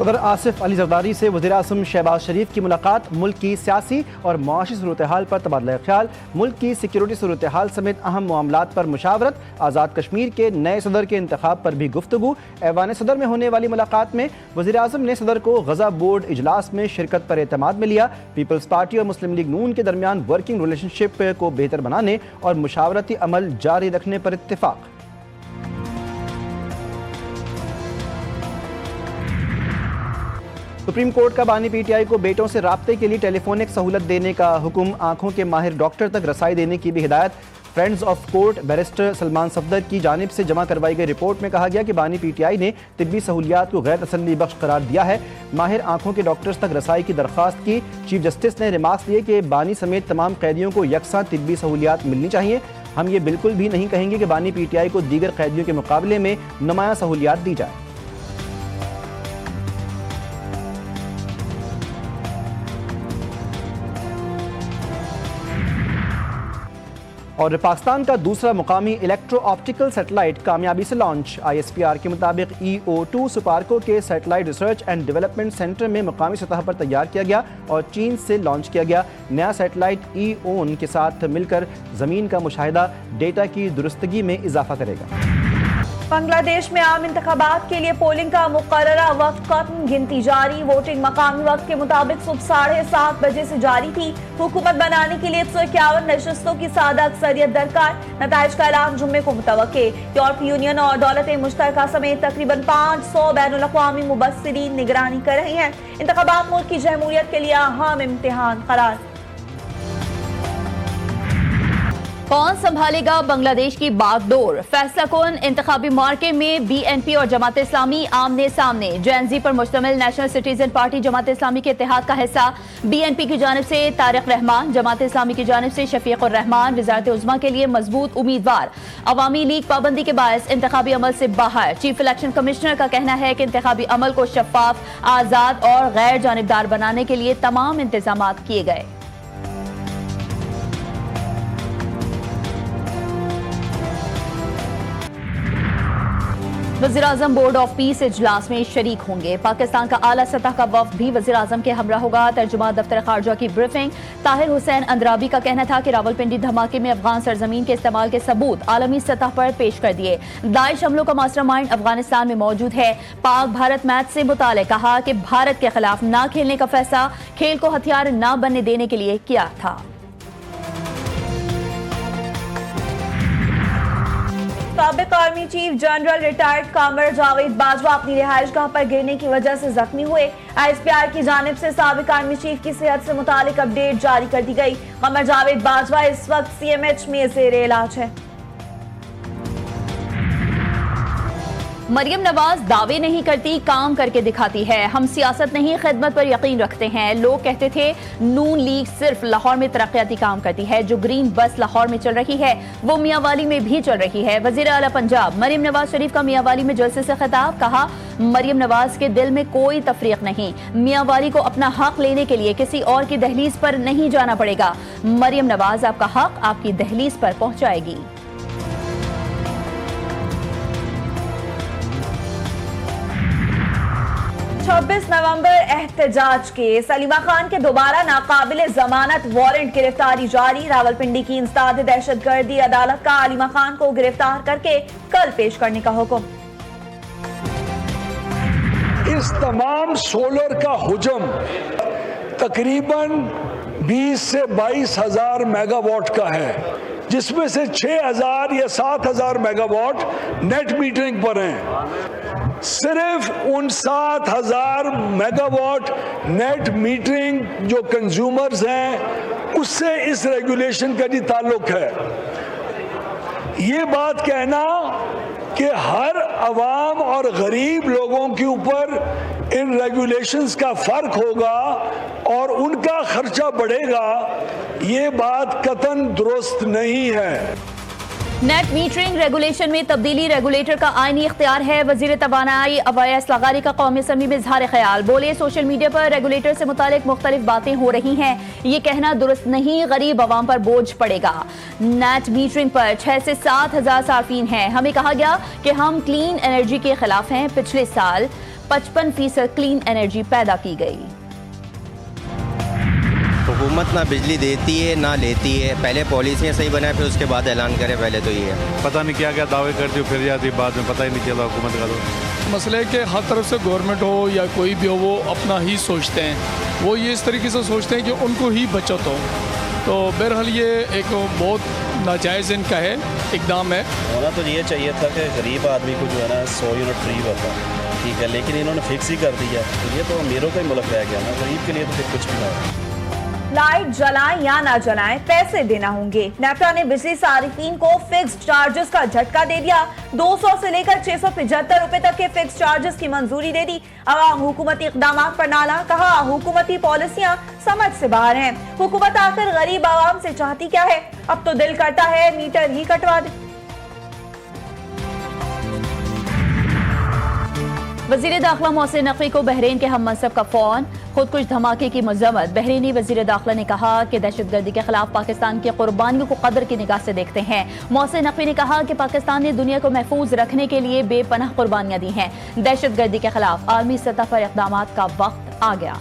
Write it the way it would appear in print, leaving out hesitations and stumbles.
उधर आसिफ अली जरदारी से वज़ीर-ए-आज़म शहबाज शरीफ की मुलाकात, मुल्क की सियासी और माशी सूरत हाल पर तबादला ख्याल, मुल्क की सिक्योरिटी सूरत हाल समेत अहम मामलात पर मुशावरत, आज़ाद कश्मीर के नए सदर के इंतखाब पर भी गुफ्तगू। ऐवान सदर में होने वाली मुलाकात में वज़ीर-ए-आज़म ने सदर को गज़ा बोर्ड इजलास में शिरकत पर एतमाद में लिया। पीपल्स पार्टी और मुस्लिम लीग नून के दरमियान वर्किंग रिलेशनशिप को बेहतर बनाने और मुशावरती अमल जारी रखने पर इत्तेफाक। सुप्रीम कोर्ट का बानी पीटीआई को बेटों से राब्ते के लिए टेलीफोनिक सहूलत देने का हुक्म, आंखों के माहिर डॉक्टर तक रसाई देने की भी हिदायत। Friends of court barrister Salman Safdar की जानिब से जमा करवाई गई रिपोर्ट में कहा गया कि बानी पीटीआई ने तिब्बी सहूलियात को गैर तसल्ली बख्श करार दिया है। माहिर आंखों के डॉक्टर्स तक रसाई की दरख्वास्त की। चीफ जस्टिस ने रिमार्क्स दिए कि बानी समेत तमाम कैदियों को यकसा तिब्बी सहूलियात मिलनी चाहिए। हम ये बिल्कुल भी नहीं कहेंगे कि बानी पीटीआई को दीगर कैदियों के मुकाबले में नुमाया सहूलियात दी जाए। और पाकिस्तान का दूसरा मुकामी इलेक्ट्रो ऑप्टिकल सैटेलाइट कामयाबी से लॉन्च। ISPR के मुताबिक EO2 सुपार्को के satellite research and development centre में मुकामी सतह पर तैयार किया गया और चीन से लॉन्च किया गया। नया सैटेलाइट EON के साथ मिलकर ज़मीन का मुशाहिदा, डेटा की दुरुस्तगी में इजाफा करेगा। बांग्लादेश में आम इंतखाबात के लिए पोलिंग का मुकर्ररा वक्त खत्म, गिनती जारी। वोटिंग मकामी वक्त के मुताबिक सुबह 7:30 बजे से जारी थी। हुकूमत बनाने के लिए 151 नशस्तों की सादा अक्सरियत दरकार। नताइज का ऐलान जुम्मे को मुतवक्के। यूरोपीय यूनियन और दौलत मुश्तरका समेत तकरीबन 500 बैनुल-अक़वामी मुबस्सिरीन निगरानी कर रहे हैं। इंतखाबात मुल्क की जमहूरियत के लिए अहम इम्तिहान करार। कौन संभालेगा बांग्लादेश की बागडोर? फैसला कौन इंतखाबी मार्के में BNP और जमात इस्लामी आमने सामने। जेएनजी पर मुश्तमिल national citizen party Jamaat Islami के इत्तेहाद का हिस्सा। BNP की जानिब से तारिक रहमान, जमात इस्लामी की जानिब से शफीक उर रहमान वज़ारत उज़्मा के लिए मजबूत उम्मीदवार। अवामी लीग पाबंदी के बायस इंतखाबी अमल से बाहर। चीफ इलेक्शन कमिश्नर का कहना है कि इंतखाबी अमल को शफाफ, आज़ाद और गैर जानिबदार बनाने के लिए तमाम इंतजाम किए गए। वज़ीर-ए-आज़म बोर्ड ऑफ पीस इजलास में शरीक होंगे। पाकिस्तान का आला सतह का वफ्द भी वज़ीर-ए-आज़म के हमरा होगा। तर्जुमा दफ्तर खारजा की ब्रीफिंग। ताहिर हुसैन अंद्राबी का कहना था कि रावलपिंडी धमाके में अफगान सरजमीन के इस्तेमाल के सबूत आलमी सतह पर पेश कर दिए। दाइश हमलों का मास्टरमाइंड अफगानिस्तान में मौजूद है। पाक भारत मैच से मुताल्लिक़ कहा कि भारत के खिलाफ ना खेलने का फैसला खेल को हथियार न बनने देने के लिए किया था। साबिक आर्मी चीफ जनरल रिटायर्ड कामर जावेद बाजवा अपनी रिहाइशगाह पर गिरने की वजह से जख्मी हुए। ISPR की जानिब से साबिक आर्मी चीफ की सेहत से मुतालिक अपडेट जारी कर दी गई। कामर जावेद बाजवा इस वक्त CMH में ज़ेरे इलाज है। मरियम नवाज दावे नहीं करती, काम करके दिखाती है। हम सियासत नहीं, खिदमत पर यकीन रखते हैं। लोग कहते थे नून लीग सिर्फ लाहौर में तरक्याती काम करती है। जो ग्रीन बस लाहौर में चल रही है वो मियांवाली में भी चल रही है। वजीर आला पंजाब मरियम नवाज शरीफ का मियांवाली में जलसे से खिताब। कहा, मरियम नवाज के दिल में कोई तफरीक नहीं। मियांवाली को अपना हक लेने के लिए किसी और की दहलीज पर नहीं जाना पड़ेगा। मरियम नवाज आपका हक आपकी दहलीज पर पहुंचाएगी। 26 नवंबर एहतजाज केस। सलीमा खान के दोबारा नाकाबिल जमानत वारंट गिरफ्तारी जारी। रावलपिंडी की इंसदाद दहशतगर्दी अदालत का सलीमा खान को गिरफ्तार करके कल पेश करने का हुक्म। इस तमाम सोलर का हुजम तकरीबन 20 से 22 हजार मेगावाट का है, जिसमें से 6,000 या 7,000 मेगावाट नेट मीटरिंग पर हैं। सिर्फ उन 7,000 मेगावाट नेट मीटरिंग जो कंज्यूमर्स हैं उससे इस रेगुलेशन का जी ताल्लुक है। ये बात कहना कि हर अवाम और गरीब लोगों के ऊपर इन रेगुलेशंस का फर्क होगा और उनका खर्चा बढ़ेगा, ये बात कतन दुरुस्त नहीं है। नेट मीटरिंग रेगुलेशन में तब्दीली रेगुलेटर का आईनी इख्तियार है। वजीर तवानाई अवैस लगारी का कौमी असम्बली में इज़हार ख्याल। बोले, सोशल मीडिया पर रेगुलेटर से मुतालिक मुख्तलिफ बातें हो रही हैं, ये कहना दुरुस्त नहीं, गरीब अवाम पर बोझ पड़ेगा। नेट मीटरिंग पर 6 से 7 हजार सार्फिन हैं। हमें कहा गया कि हम क्लीन एनर्जी के खिलाफ हैं। पिछले साल 55% क्लीन एनर्जी पैदा की गई। हुकूमत ना बिजली देती है ना लेती है, पहले पॉलिसियाँ सही बनाए फिर उसके बाद ऐलान करे, पहले तो ये है। पता नहीं क्या क्या दावे करती हो फिर जाती बाद में पता ही नहीं चला हुकूमत का। तो मसले के हर तरफ से गवर्नमेंट हो या कोई भी हो वो अपना ही सोचते हैं, वो ये इस तरीके से सोचते हैं कि उनको ही बचत हो। तो बहरहाल ये एक बहुत नाजायज़ इनका है इकदाम है। होना तो ये चाहिए था कि गरीब आदमी को जो है ना 100 यूनिट फ्री होता, ठीक है, लेकिन इन्होंने फिक्स ही कर दिया। तो ये तो अमीरों का ही मुल्क रह गया ना, गरीब के लिए तो फिर कुछ भी ना हो। लाइट जलाएं या ना जलाएं पैसे देना होंगे। नेपरा ने बिजली सारिफीन को फिक्स्ड चार्जेस का झटका दे दिया। 200 से लेकर 675 रुपए तक के फिक्स्ड चार्जेस की मंजूरी दे दी। अवाम हुकूमती इक़दाम पर नाला, कहा हुकूमती पॉलिसियां समझ से बाहर हैं। हुकूमत आखिर गरीब आवाम से चाहती क्या है? अब तो दिल करता है मीटर ही कटवा दे। वज़ीर दाखिला मोहसिन नकवी को बहरीन के हम मनसब का फोन, खुदकुश धमाके की मजम्मत। बहरीनी वज़ीर दाखिला ने कहा कि दहशतगर्दी के खिलाफ पाकिस्तान की कुर्बानियों को कदर की निगाह से देखते हैं। मोहसिन नकवी ने कहा कि पाकिस्तान ने दुनिया को महफूज रखने के लिए बेपनाह कुर्बानियां दी हैं। दहशतगर्दी के खिलाफ आलमी सतह पर इक़दामात का वक्त आ गया।